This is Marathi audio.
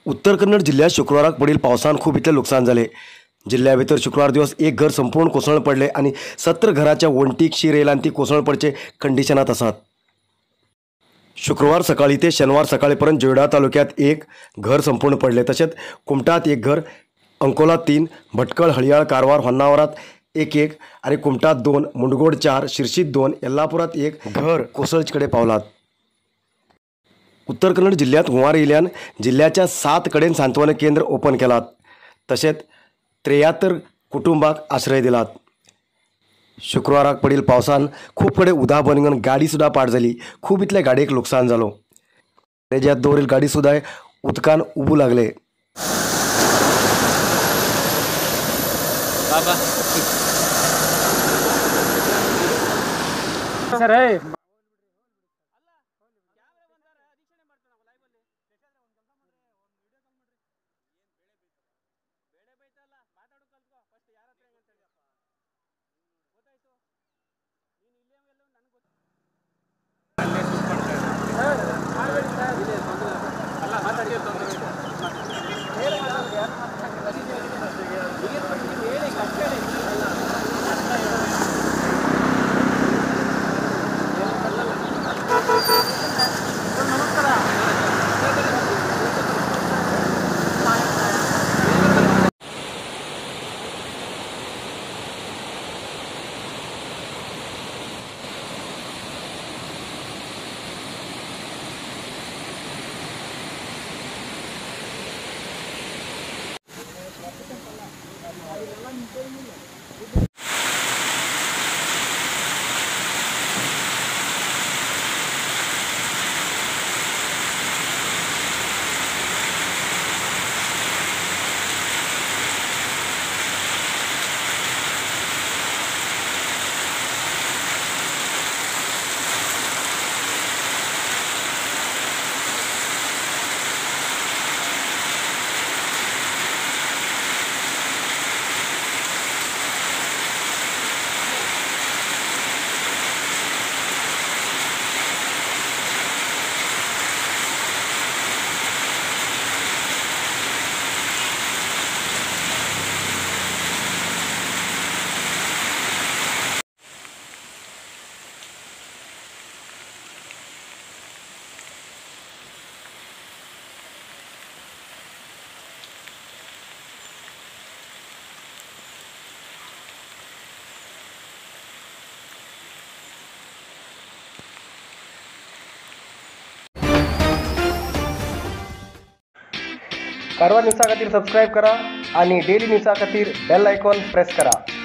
उत्तर कन्नड जिल्ह्यात शुक्रवाराक पडील पावसान खूप इतले नुकसान झाले। जिल्ह्या भितर शुक्रवार दिवस एक घर संपूर्ण कोसळून पडले आणि 17 घराच्या वंटीक शीर येयलान ती कोसळून पडचे कंडिशनात आसात। शुक्रवार सकाळी ते शनिवार सकाळीपर्यंत जोयडा तालुक्यात एक घर संपूर्ण पडले, तसेच कुमटात एक घर, अंकोला 3, भटकळ, हळियाळ, कारवार, होन्नावरात एक आणि कुमटात 2, मुंडगोड 4, शिर्शीत 2, यल्लापुरात एक घर कोसळचेकडे पावलात। उत्तर कन्नड जिल्ह्यात हुंवार येयल्यान जिल्ह्याच्या 7 कडेन सांत्वन केंद्र ओपन केलात, तसेच 73 कुटुंबाक आश्रय दिलात। शुक्रवाराक पडील पावसान खूप कडेन उदक बनून गाडी सुद्धा पाड जाली। खूप इतले गाडयेक लुकसाण जालो। गॅरेजात दवरिल्ली गाडी सुद्धा उदकान उबू लागले। कारवार न्यूज़ा खातीर सबस्क्राईब करा आणि डेली न्यूज़ा खातीर बेल आयकॉन प्रेस करा।